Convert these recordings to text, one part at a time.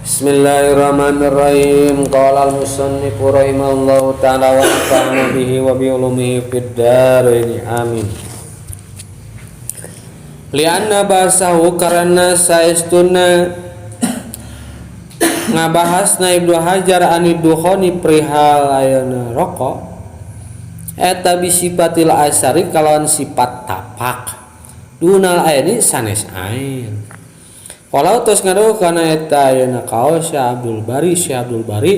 Bismillahirrahmanirrahim. Qala al-musannif rahimahullahu ta'ala wa nafa'ana bihi wa bi ulumihi fid dharain. Amin. Lianna basahu karena saestuna ngabahasna Ibnu Hajar ani dukhoni perihal ayeuna rokok eta bisifatil asari kalawan sifat tapak dunal aini sanes ain. Walau tos ngadoh kana eta ayeuna kaos Syekh Abdul Bari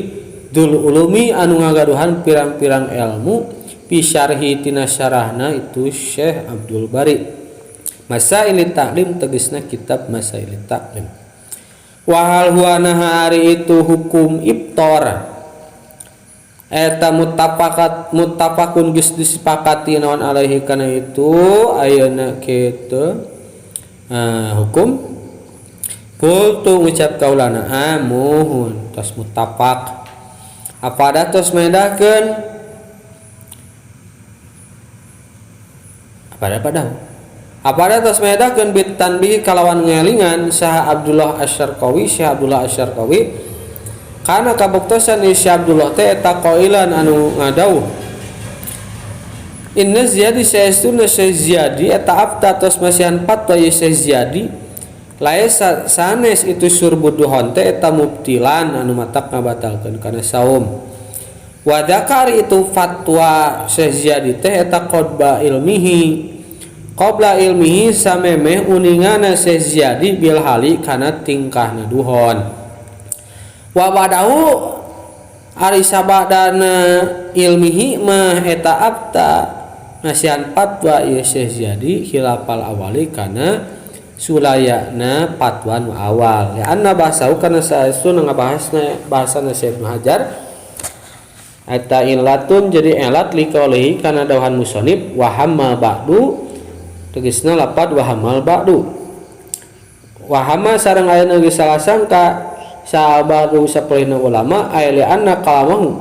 Dul Ulumi anu ngagaduhan pirang-pirang ilmu fi syarhi tina syarahna itu Syekh Abdul Bari. Masail Ta'lim tegasna kitab Masail Ta'lim. Wahal huwa hari itu hukum ibtor eta muttafaqun geus disepakati naon alaihi kana itu ayeuna kitu hukum kultu ngucap kaulana amuhun tos muttafaq apada tos medahkeun apada tos medahkeun bit tanbih kalawan ngelingan saha Abdullah Asy-Syarqawi Syekh Abdullah Asy-Syarqawi kana kabuktosan ni Syekh Abdullah teh eta qailan anu ngadawuh inna ziyadi saestuna ziyadi eta afta tos masihan fatwa ye ziyadi lae sanes itu surbuduhon teh eta mubtilan anu matak ngabatalkeun kana saum. Wa dzakar itu fatwa Syekh Ziyadi teh eta qabla ilmihi samemeh uningana Syekh Ziyadi bil hali kana tingkahna duhon. Wa badahu ari sabadana ilmihi mah eta abta nasihan fatwa ieu Syekh Ziyadi khilafal awali kana sulayana patwan awal ya anna bahasau kana saestu ngabahasna bahasana Syekh Ibnu Hajar eta illatun jadi elat liqaulihi kana dawuhan musannif wa hamma ba'du tegasna lapad wa hamal ba'du wa hamma sareng ayeuna geus salah sangka saabadu sapoina ulama aya li anna kalamahu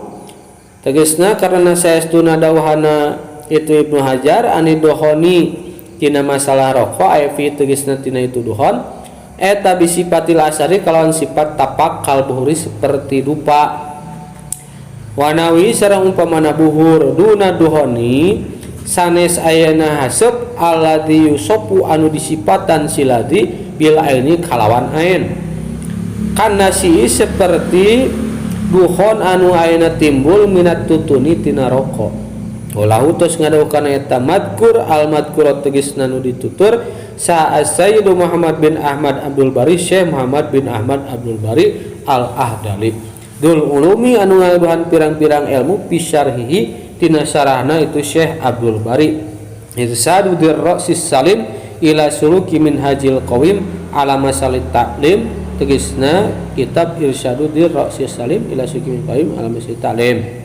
tegasna karena saestuna dawuhana itu Ibnu Hajar ani dohoni tina masalah rokok ayat tegasna tina itu duhon eta bisifatil asari kalawan sifat tapak kalbuhuri seperti dupa wanawi sareng umpamana buhur duna duhoni sanes ayana hasep alladzi yusopu anu disifatan siladi bil aini kalawan ain kana si seperti duhon anu ayana timbul minat tutuni tina rokok. Walahu tos ngadawuh kana eta madkur al madkur tegasna nu ditutur sa Sayyidu Muhammad bin Ahmad Abdul Bari Syekh Muhammad bin Ahmad Abdul Bari al Ahdali Dul Ulumi anu ngagaduhan pirang-pirang ilmu fi syarhihi tina syarahna itu Syekh Abdul Bari Irsadu Dirrasis Salim ila suluki minhajil qawim ala masalit ta'lim tegasna kitab Irsadu Dirrasis Salim ila suluki min qawim ala masalit ta'lim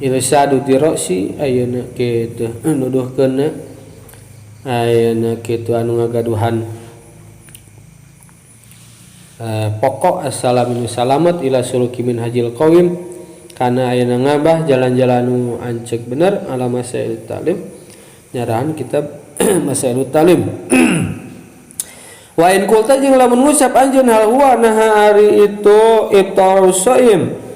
Irsadu diroksi ayeuna kitu nuduhkeun ayeuna kitu anu ngagaduhan pokok assalamu salamat ila suluki min hajil qawim kana ayeuna ngabah jalan-jalan nu ancek bener ala masail ta'lim nyarahan kitab masail ta'lim wa in qulta jeung lamun ngucap anjeun hal huwa nah hari itu iftarus shaim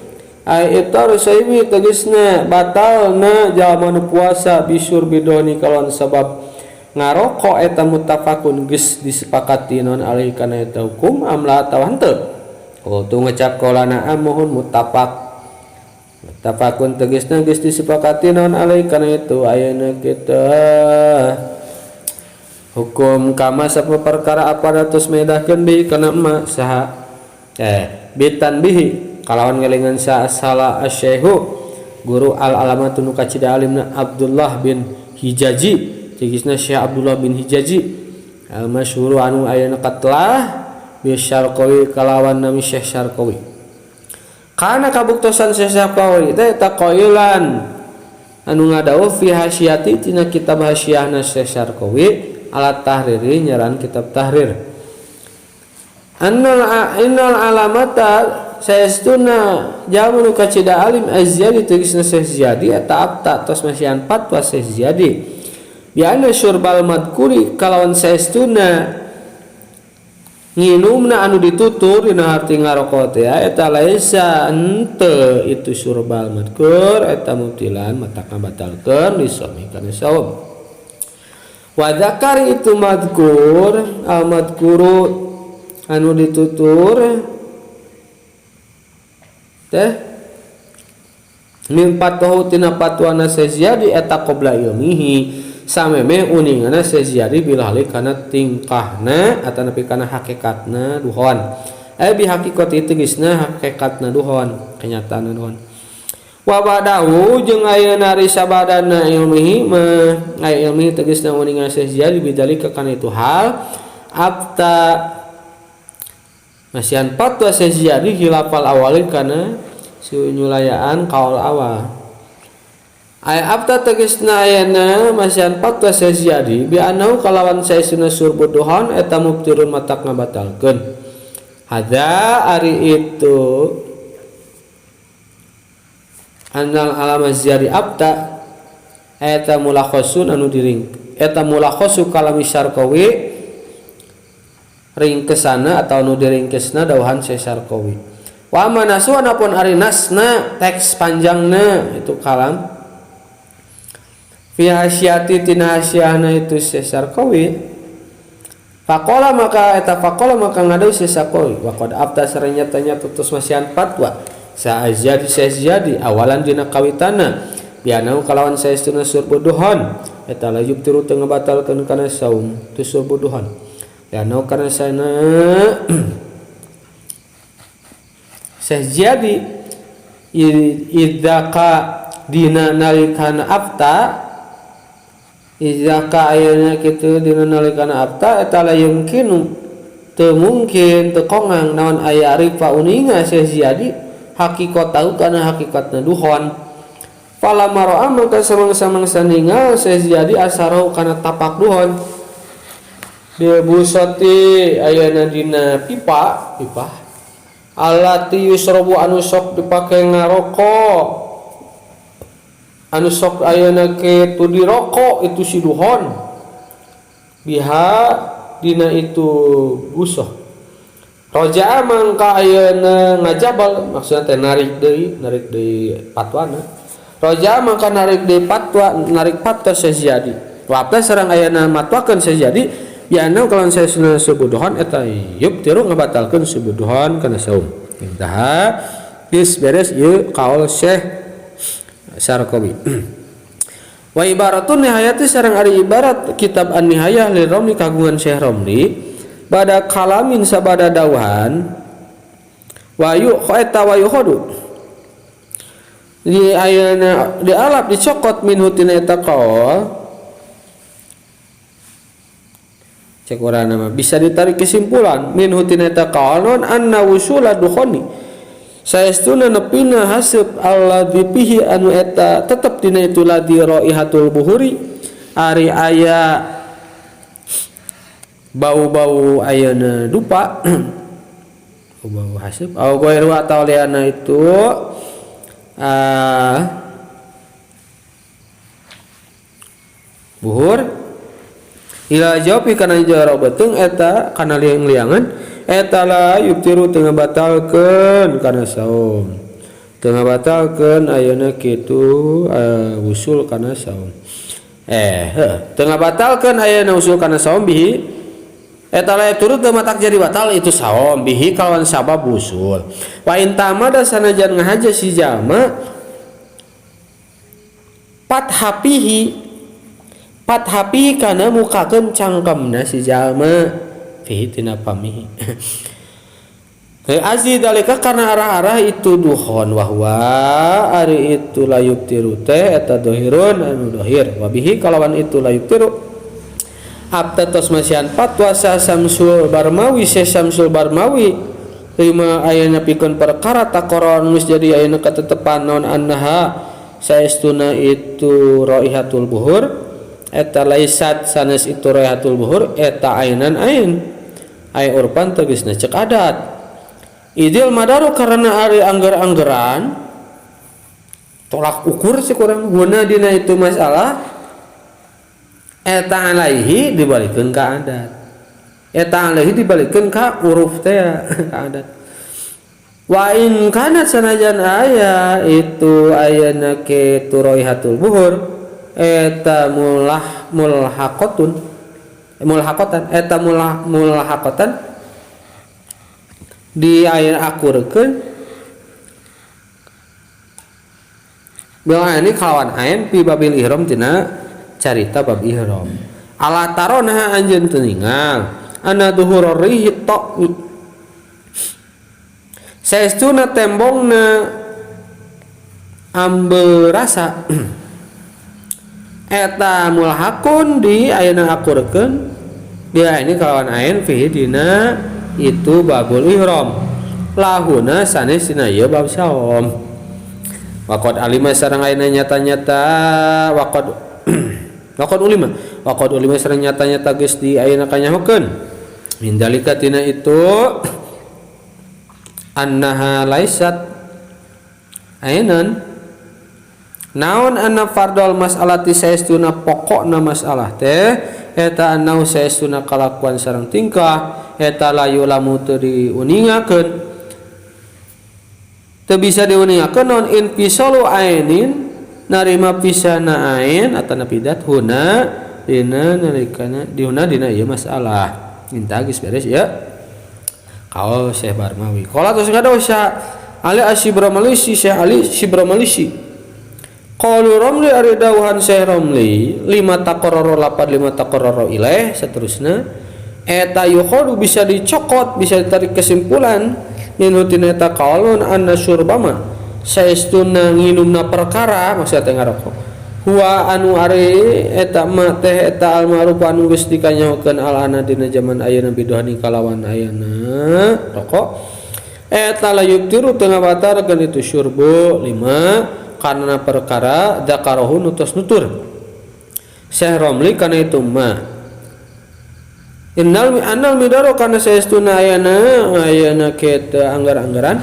ai iftar saimi tegasna batalna jalma nu puasa bisyur bidoni kalawan sabab ngarokok eta muttafaqun geus disepakati naon alih kana eta hukum amla atawa henteu kudu ngecap qaulana amuhun muttafaqun tegasna geus disepakati naon alih kana itu ayeuna kita hukum kama sapu perkara apa ratus medahkeun bi kana ma saha bitan bihi kalawan ngelingan salah asy-syekhu guru al-alamatun nu kacida alimna Abdullah bin Hijaji tegasna Syekh Abdullah bin Hijaji al-masyhur anu ayeuna katlah bi Syarqawi kalawan nami Syekh Syarqawi kana kabuktosan Syekh Syarqawi teh eta qailan anu ngadawuh fi hasyati tina kitab hasyahna Syekh Syarqawi ala tahriri nyaran kitab tahrir innal alamata saestuna jalma nu kacida alim azyadi tegasna Syekh Ziyadi eta abta tos masihan fatwa Syekh Ziyadi bi anna syurbal madkuri kalawan saestuna nginumna anu ditutur dina harti ngarokok teh eta laisa henteu itu surbal madkur eta mubtilan matakna batalkeun lisomi kana saum. Wa dzakari itu madkur al madkuru anu ditutur teh min patuhu tina patuana seziyadi eta qabla ilmihi sameme uningana seziyadi bilahli kana tingkahna atau nepi kana hakikatna duhon bi hakikati tegasna hakikatna duhon kenyataanna duhon wa badahu jeung ayeuna risabadana ilmihi ay ilmihi tegasna uningana seziyadi bidalika kana itu hal abta masian patwa seziyadi hilafal awalin kana sunyulayaan kaul awal ay abta tegasna ayana masian patwa seziyadi bi anau kalawan saesuna surbuduhan eta mubtirun matak ngabatalkeun hada ari itu annal alama ziyadi abta eta mulakhasun anu diring eta mulakhasu kalami syarqawi ringkesana atau anu diringkesna dawuhan Syarqawi wa manasu anapun ari nasna teks panjangna itu kalam fi hasyati tina hasyahna itu Syarqawi faqala maka eta faqala maka ngadawi Syarqawi wa qad abta sarenya tanya tutus masian fatwa sa'ajadi awalan dina kawitana bianau kalawan saestuna surbuduhan eta la yubtiru teu ngabatalkeun kana saum tu surbuduhan bianau kana sana sejadi idzaka dina nalikana afta idzaka ayana kitu dina nalikana afta eta la yumkinu teu mungkin teu kongang naon aya arifa uninga sejadi hakikat tahu kana hakikatna duhon fala mara'a maka samang-samang saningal sejadi asarau kana tapak duhon dia busati ayana dina pipa alati yusrobu anu sok dipake ngarokok anu sok ayana ke tu dirokok itu si duhon biha dina itu busoh roja mangka ayana ngajabal maksudna teh narik deui patwana roja mangka narik deui patwa sejadi wapta sareng ayana matwakeun sejadi biana kalau saya sunnah subuduhan eta yuk tiru ngabatalkeun subuduhan kana saum intaha geus beres ieu qaul Syekh Syarqawi wa ibaratun nihayati sareng ari ibarat kitab an-nihayah li Romli kagungan Syekh Romli bada kalamin sabada dawuhan wa yu eta wa yukhadu di ayana di alap dicokot minhu tina eta qaul cek urang nama bisa ditarik kesimpulan min hutinata qaulun anna wusula dukhani saestuna nepina hasib alladzi fihi anu eta tetep dina itu ladzi raihatul buhuri ari aya bau-bau ayeuna dupa bau hasib au ghairu atau liana itu buhur ila jawab kana jawab betung eta kana liang-liangan eta la yubtiru teu ngabatalkeun kana saum teu ngabatalkeun ayeuna kitu usul kana saum teu ngabatalkeun ayeuna usul kana saum bihi eta la turut teu matak jadi batal itu saum bihi kalawan sabab usul wa intamada sanajan ngahaja si jalma pathapi kana mukakeun cangkemna si jalma fihi tina pamihi azid dalika karena arah-arah itu duhon wahwa ari itu layub tiru teh eta dohirun anu dohir wabihi kalawan itu layub tiru abtatos masian fatwa Samsul Barmawi Samsul Barmawi lima ayana pikeun perkara takoron geus jadi ayana katetepan naon annaha saestuna itu raihatul buhur eta laisat sanes itu raihatul buhur eta ainan ai urpan tegasna cek adat idil madaru karena ari angger-anggeran tolak ukur si kurang guna dina itu masalah eta alaihi dibalikeun ka adat eta alaihi dibalikeun ka uruf teh ka adat. Wa in kana sanajan aya itu ayana ke turaihatul buhur eta mulhaqatan eta mulhaqatan di aya akurkeun bila ini kalawan ain pi babil ihram tina carita bab ihram. Ala tarona anjeun teu ningal ana duhur rihi taqi saestuna tembongna ambeurasa eta mulhaqun di ayeuna akurkeun dia ini kalawan ain fihi dina itu babul ihram lahuna sanes dina ieu bab saum waqad alima sareng ayeuna nyata-nyata waqad ulima sareng nyata-nyata geus di ayeuna kanyahokeun min dalika tina itu annaha laisat ainan naon anna fardal mas'alati saestuna pokokna masalah teh eta annau saestuna kalakuan sareng tingkah eta layu lamu teu diuningakeun teu bisa diuningakeun naon infisalu ainin narima pisana ain atana pidat huna dina nalikana dina ieu masalah minta geus beres ya. Kalau Syekh Barmawi qala terus ngadawa Syekh Ali Asy-Syibramilisi Syekh Ali Syibramilisi qalu Ramli ari dawuhan Syekh Ramli lima taqarrara ilaih saterusna eta yukhadu bisa dicokot bisa ditarik kesimpulan minhu tina eta qaulun anna syurbama saestuna nginumna perkara maksudna teh ngarokok huwa anu ari eta mah teh eta al ma'ruf anu geus dikanyahokeun alana dina zaman ayeuna biduhani kalawan ayeuna rokok eta layuk tiru teu ngabatarkeun itu syurbu lima karena perkara dzakarahu nutus nutur Syekh Romli kana itu mah annal midaro kana saestuna ayeuna kita anggar-anggaran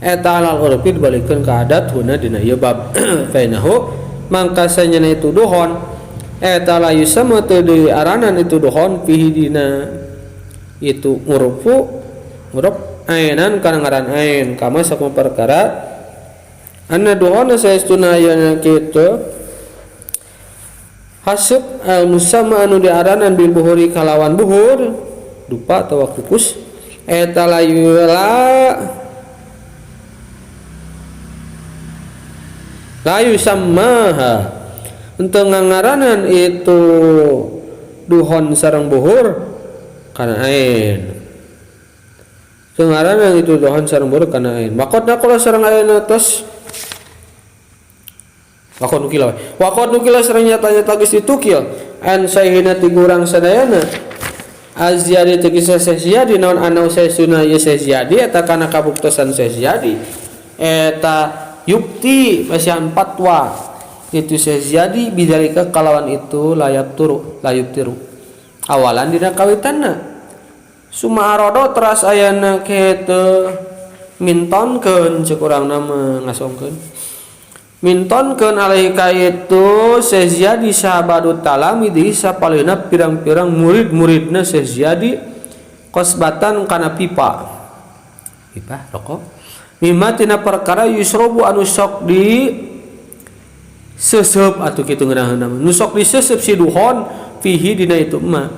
eta alal urfi dibalikeun ka adat huna dina ieu bab fainahu mangka sanyana itu duhon eta la yusama teu diaranan itu duhon fihi dina itu nguruf ainan kana ngaran ain kama sakuma perkara anna duhon saestuna ayeuna kitu hasab al musamma anu diaranan bil buhuri kalawan buhur dupa atawa kukus eta la layu sammaha untuk ngangaranan itu duhon sareng buhur kana ain ngaranan itu duhon sareng buhur kana ain makotna kula sareng ain atas wakot nukila sareng nyata-nyata geus ditukil an sayhina ti urang sadayana azyadi tegese sesiyadi naon anau saesuna ye sesiyadi eta kana kabuktosan sesiyadi eta yukti basihan fatwa itu sejadi bidzalika kalawan itu layuk tiru awalan dina kawitanna summa arodo teras ayana kitu mintonkeun ceuk urangna ngasongkeun mintonkeun alaihi ka itu sejadi sahabadut talamidi sapaleuna pirang-pirang murid-muridna sejadi qasbatan kana pipa rokok mimma tina perkara yusrobu anu sok di sesep atuh kitu ngeunaheunna nu sok di sesep si duhon fihi dina itu mah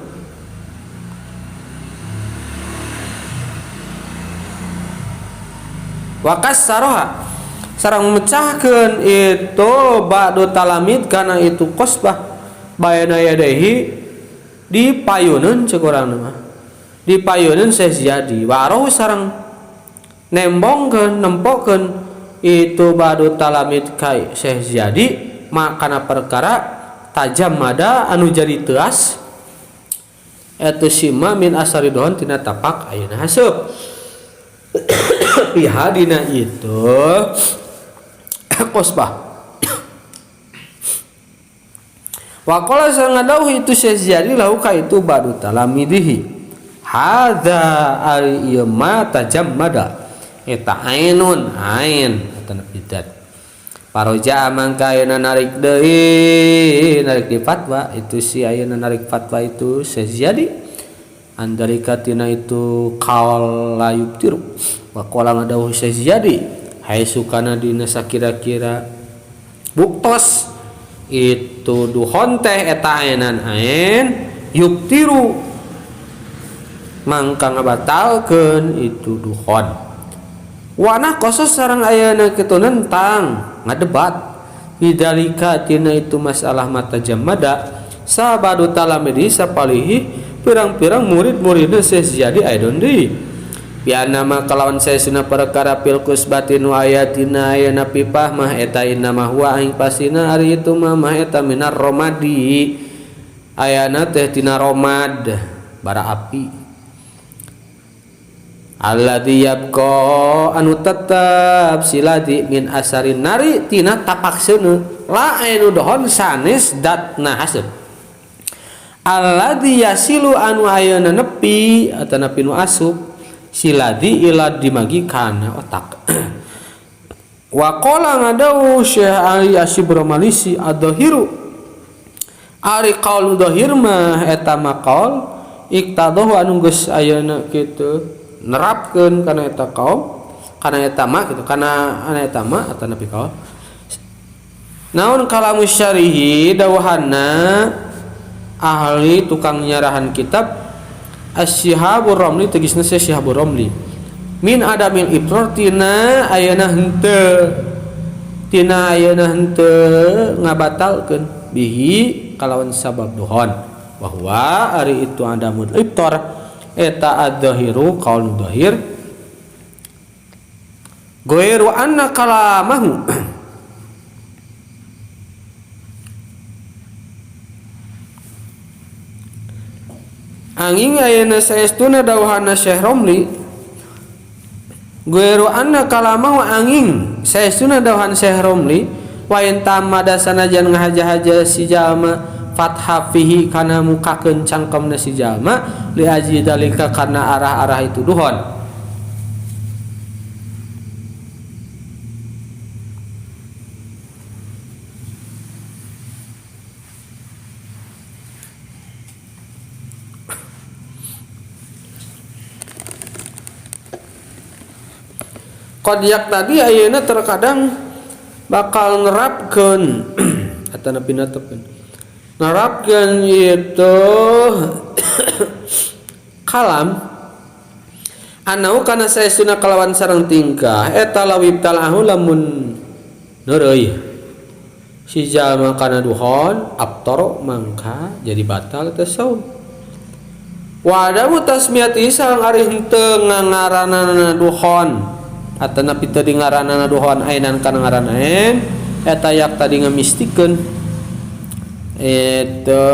wakas saroha sareng memecahkeun itu ba'du talamid kana itu qasbah bayana yadehi dipayuneun ceuk urangna mah dipayuneun sejadi waroh sareng nempokkeun itu badu talamid kai Syekh Ziyadi makana perkara tajam mada anu jadi teas eta sima min asari dohon tina tapak ayeuna haseup piha dina itu qasbah wa qala sangadauh itu Syekh Ziyadi lahu ka itu badu talamidihi hadza ari ieu ma tajammada eta ainun ain atana bidat paroja mangka ayeuna narik di fatwa itu si ayeuna narik fatwa itu sejadi andarika tina itu qaul la yubtiru wa qala ngadawu Syekh Ziyadi haitsu kana dina sakira-kira buktos itu duhon teh eta ayenan ayen yubtiru mangka ngabatalkeun itu duhon wana kosos sareng ayeuna kitu nentang ngadebat bidalika tina itu masalah mata jamada sabadu talamidi sapalihi pirang-pirang murid-muridna Syekh Ziyadi aidon deui biana mah kalawan saesuna perkara pilkus batin wa ayatina ayana pipah mah eta inna mah wa aing pasina ari itu mah eta minar romadi ayana teh tina romad bara api alladzi yabqa anu tetep siladi min asarin nari tina tapakseuna la anu dohon sanes datna haseup alladzi yasilu anu ayeuna nepi atawa nepi nu asup siladi ila dimagi kana otak wa qala ngadawu Syekh Ali Asyibra Malisi ad-dhahiru ari qaul dhahir mah eta maqal iktadahu anu geus ayeuna kitu nerapkeun kana eta kaum kana eta mah kitu kana eta mah atawa nepi kaul naon kalamu syarihi dawuhanna ahli tukang nyarahan kitab Asy-Syihabur Ramli tegasna Syihabur Ramli min adamil ibrar tina ayeuna henteu ngabatalkeun bihi kalawan sabab duhon bahwa ari itu adamul ibtar eta ad-dhahiru qaul dhahir ghairu anna kalamahu angin ayeuna saestuna dawuhanna Syekh Romli ghairu anna kalamahu angin saestuna dawuhan Syekh Romli wa intamada sanajan ngahaja-haja si jalma fatha fihi kana mukakeun cangkemna si jalma li aji dalika karena arah-arah itu duhon qadiyak tadi ayeuna terkadang bakal nerapkeun atawa pinatepkeun nerapkeun itu kalam anau kana saestuna kalawan sareng tingkah eta lawib talahu lamun neureuy si jalma kana duhon abtar mangka jadi batal teh saum wa adamu tasmiyati sareng ari henteu ngaranana duhon atawa napi teu ngaranana duhon ainan kana ngaran ain eta yak tadi ngamistikeun itu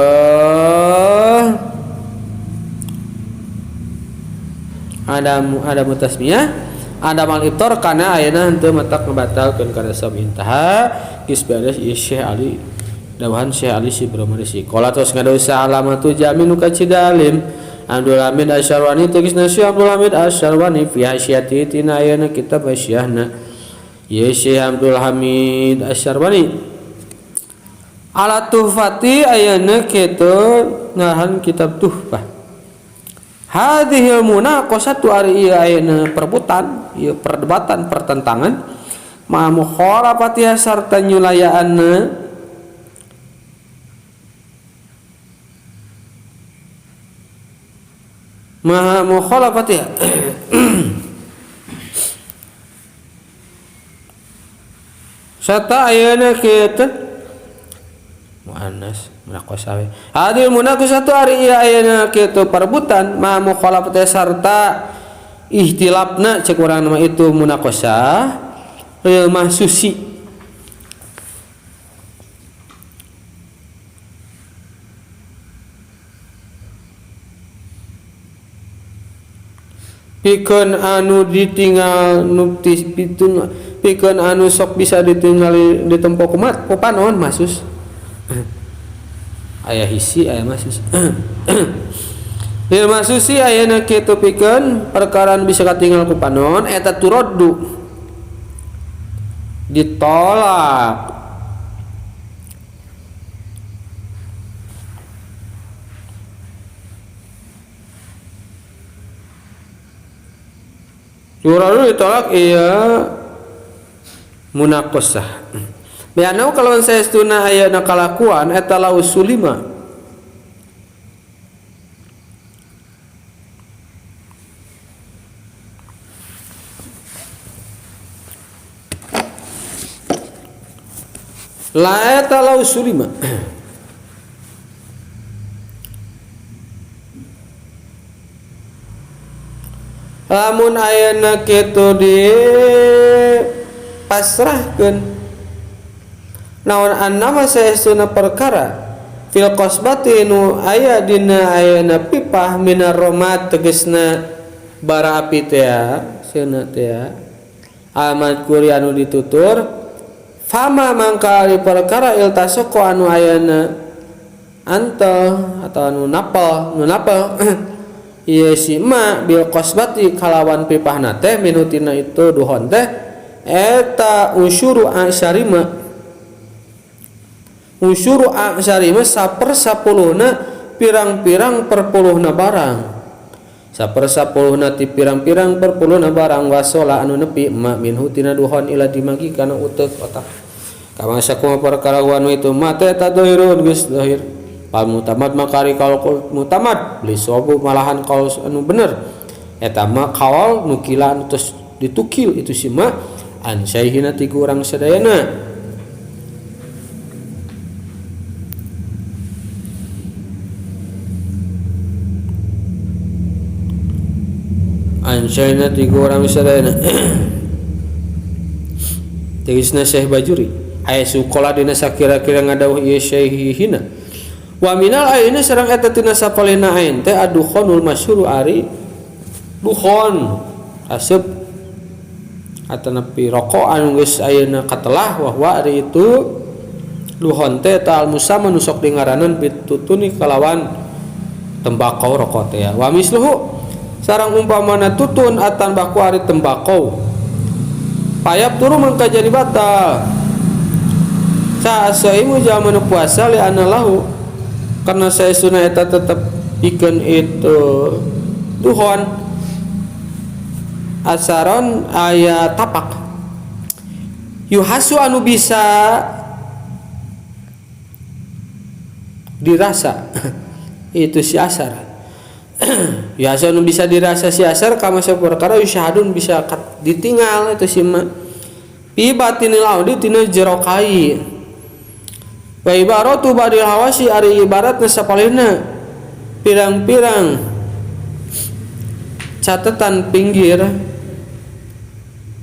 ada mutasmiyah ada mal ibtar kana ayeuna henteu matak ngabatalkeun kana sabab intaha geus beres ieu Syekh Ali dawuhan Syekh Ali Asyibra Malisi qala tos ngadawu salamatu jaminu kacidalim Abdul Hamid Asyarwani tegasna Syekh Abdul Hamid Asyarwani fi hasyati tina ayeuna kitab hasyahna ieu Syekh Abdul Hamid Asyarwani ala tuhfati ayeuna kitu ngaran kitab tuhfah hadhil munaqashatu ari ieu ayeuna perebutan ieu perdebatan pertentangan ma mukhalafati sarta nyulayaanna ma mukhalafati sarta ayeuna kitu muannas munaqasah hadil munaqasatu ari ieu ayeuna kitu perebutan ma mukhalafati sarta ihtilafna cek urang nama itu munaqasah ieu mah susi pikeun anu ditinggal nuktis pitun pikeun anu sok bisa ditinggali di tempo kumat panon masus aya hisi aya masus lil masusi ayeuna kitu pikeun perkara bisa katinggal ku panon eta turaddu ditolak Yuradu ditolak iya munaqasah. Bianau kalau saestuna aya kalakuan eta la usulima. La eta la usulima. Lamun ayana kitu di pasrahkeun naon annama saestuna perkara fil qasbati nu aya dina ayana pipah minar romat tegasna bara api teh seuneu teh amat kuri anu ditutur fama mangka ari perkara iltasaqo anu ayana antel atau anu napal ieu si ma bil qasbati kalawan pipahna teh minutina itu duhon teh eta usyuru asyarima sapersapuluhna pirang-pirang perpuluhna barang sapersapuluhna ti pirang-pirang perpuluhna barang wasola anu nepi ma minhu tina duhon ila dimagi kana uteuk otak kamangsa kumaha perkara wanu itu ma teh tadhirun geus dhahir pal mutamad makari kalau mutamad li sobu malahan kalau anu bener eta mah kaul nukilan terus ditukil itu si ma an syaikhina ti urang sadayana an syaikhina ti urang sadayana tegasna Syekh Bajuri aya sukola dina sakira-kira ngadawuh ieu syaikhina wa minal aina sareng eta tina sapalena ain teh adukhonul masyhur ari dukhon asep atanapi rokok anu geus ayeuna katelah wahwa ari itu dukhon teh ta al musamma nu sok dingaranan bitutuni kalawan tembakau rokok teh wa misluhu sareng umpamana tutun atan baku ari tembakau payap turu mangka jadi batal sa asaimu zaman puasa li anallahu karena saya sunah eta tetap ikan itu duhon asaron aya tapak yuhasu anu bisa dirasa itu si asar yuhasu anu bisa dirasa si asar kama saperkara yusyahadun bisa ditinggal itu si ma pi batinil audi tina jero kai wa ibaratu badil hawasi ari ibaratna sapalena pirang-pirang catatan pinggir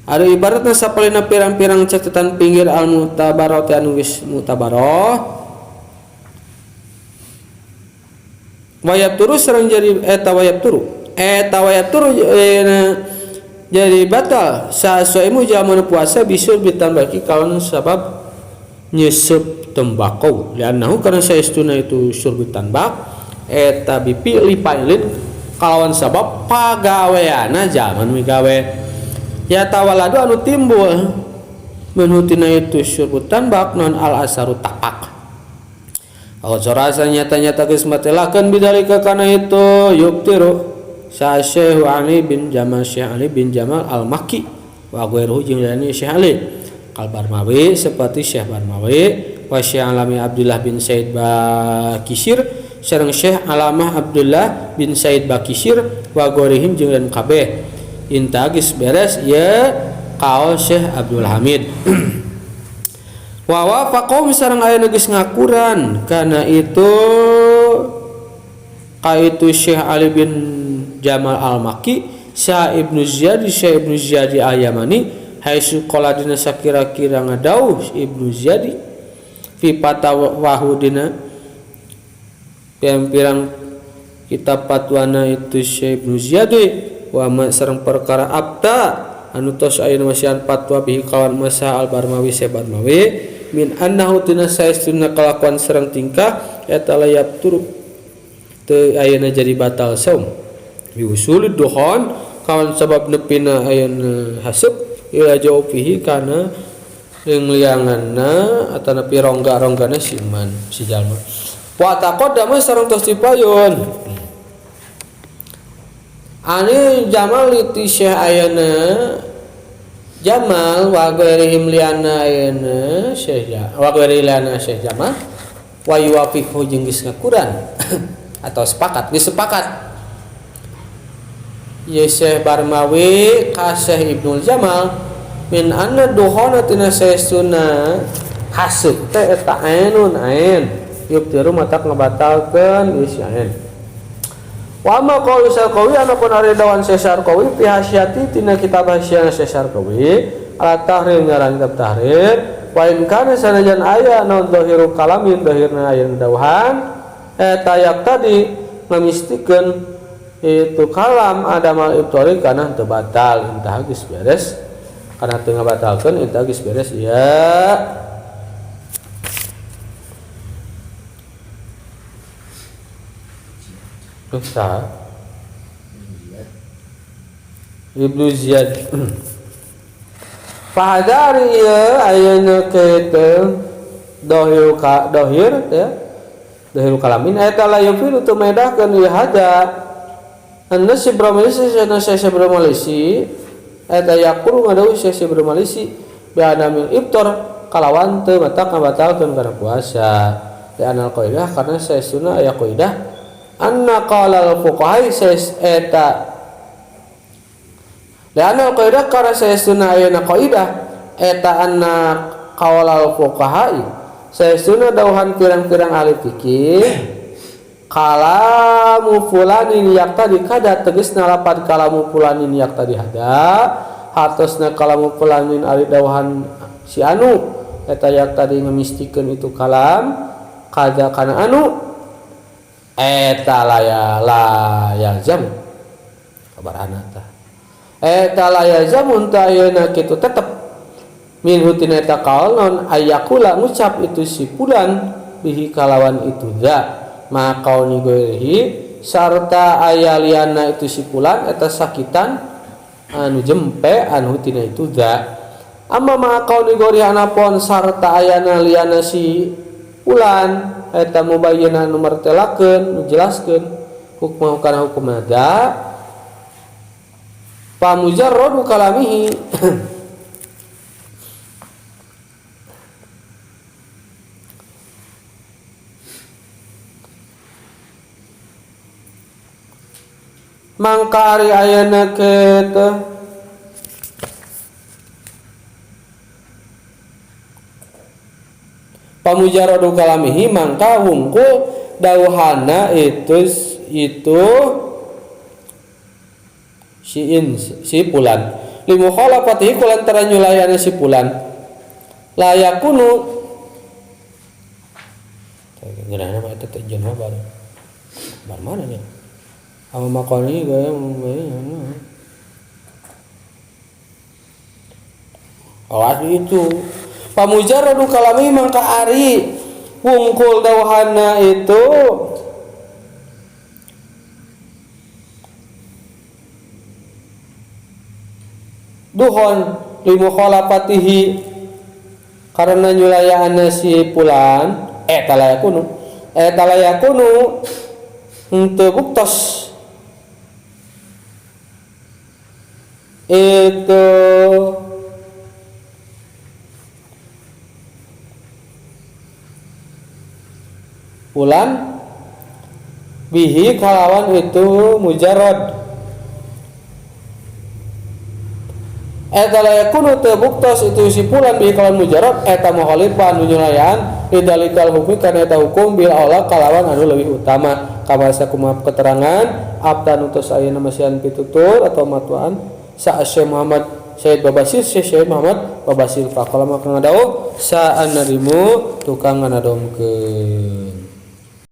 ari ibaratna sapalena pirang-pirang catatan pinggir al mutabarrah anu geus mutabarrah wayab turu sareng jadi eta wayab turu jadi batal sasuaimu jaman puasa bisul ditambahki kawan sabab nyesep tembakau liannahu karena saestuna itu syurbut tambak eta bipilih pailin kalawan sabab pagaweana zaman migawe ya tawaladu anu timbul menutina itu syurbut tambak non al asaru tapak rasanya nyata-nyata geus matelakeun bidzalika kana itu yuktiru sa Syekh Ali bin Jamal Syekh Ali bin Jamal al-Makki wa ghairuhu jeung Syekh Ali al-Barmawi seperti Syekh Barmawi wa Syekh Alami Abdullah bin Said Bakisir sareng Syekh Alamah Abdullah bin Said Bakisir wa gorihim jeung kabeh intagis beres ya kaul Syekh Abdul Hamid wa wafaqom sareng aya geus ngakuran kana itu kaitu Syekh Ali bin Jamal al-Makki Syekh Ibnu Ziyadi al-Yamani haitsu qala dina sakira-kira ngadauh Ibnu Ziyadi fi fatawahu dina pirang-pirang kitab fatwana itu Syekh Ibnu Ziyadi wa sareng perkara abta anu tos aya masihan fatwa bihi kawan masa al-Barmawi Syekh Barmawi min annahu tina saestuna kelakuan sareng tingkah eta layab turu teu ayeuna jadi batal saum bi usulid duhon kawan sabab nepina ayeuna hasab ila jaufihi kana lianganna atanapi rongga-ronggana siman si jalma wa taqaddama sareng tos dipayun Ani Jamal itu Syekh ayana Jamal wa ghairihim liana ayana Syekh wa ghairi liana Syekh Jamal wa yuwafiqhu jeung geus ngakuran atau sepakat ya Syekh Barmawi ka Syekh Ibnul Jamal min anna duhana tina saestuna hasud teh eta ainun ain yubtiru matak ngabatalkeun geus ain. Wa ma qaulu Sarqawi anapun ari dawan Sarqawi fi hasyati tina kitab hasyana Sarqawi ala tahrir ngaran kitab tahrir wa in kana sanajan aya naun dhahiru kalamin dhahirna aya dawuhan eta yak tadi ngamistikeun itu kalam adamal ibtari kana teu batal intah geus beres kana teu ngabatalkeun intah geus beres ya. Ustaz Ibnu Ziyad fahadari ya ayana kete dohir ya dohir kalamin eta la yufiru tu medahkeun ieu hada anna sibramalisi sana sibramalisi eta yaqulu ngadawi sibramalisi bi anamil iftar kalawan teu matak ngabatalkeun kana puasa ya anal qaidah karena saestuna aya qaidah anna qalal fuqaha ses eta lana qaidah karena saestuna ayana qaidah eta anna qalal fuqaha saestuna dawuhan pirang-pirang ahli fikih kalamu fulanin yaqtadi kada tegasna lapan kalamu fulanin yaqtadi hada hatosna kalamu fulanin ari dawuhan si anu eta yaqtadi ngemistikeun itu kalam kada kana anu eta la jam kabar anata eta la jam unta ayeuna kitu tetep min hutin eta kaulon ayakula ngucap itu si fulan bihi kalawan itu da maka ni goihi sarta ayaliana itu si fulan eta sakitan anu jempe anu tina itu da amma maka ni goihi anapun sarta ayana liana si fulan eta mubayyana nu martelakeun nu jelaskeun hukmah kana hukum ada fa mujarradu kalamihi mangkari ayana kita pamujaradu kalamihi mangka wungkul dawuhana itu si pulan limu khalafatihi kulantara nyulayana si pulan layakunu ngena mah eta teh jenah bar mana nya ama makani gaya awas itu pamujaradu kalami mangka ari wungkul dawahana itu duhon limu khalafatihi karena nyulayana si pulan eta layakunu henteu buktos itu pulan bihi kalawan itu mujarrad eta layakunu teu buktos itu si pulan bihi kalawan mujarrad eta mukhalifan nyulayan lidalikal hukmi kana eta hukum bil aula kalawan anu leuwih utama kama sakumap keterangan abdan utus ayeuna masihan pitutur atau matuan sa Syekh Muhammad Said Babasir Syekh Muhammad Babasir faqala maka ngadawuh sa anarimu tukang nganadomkeun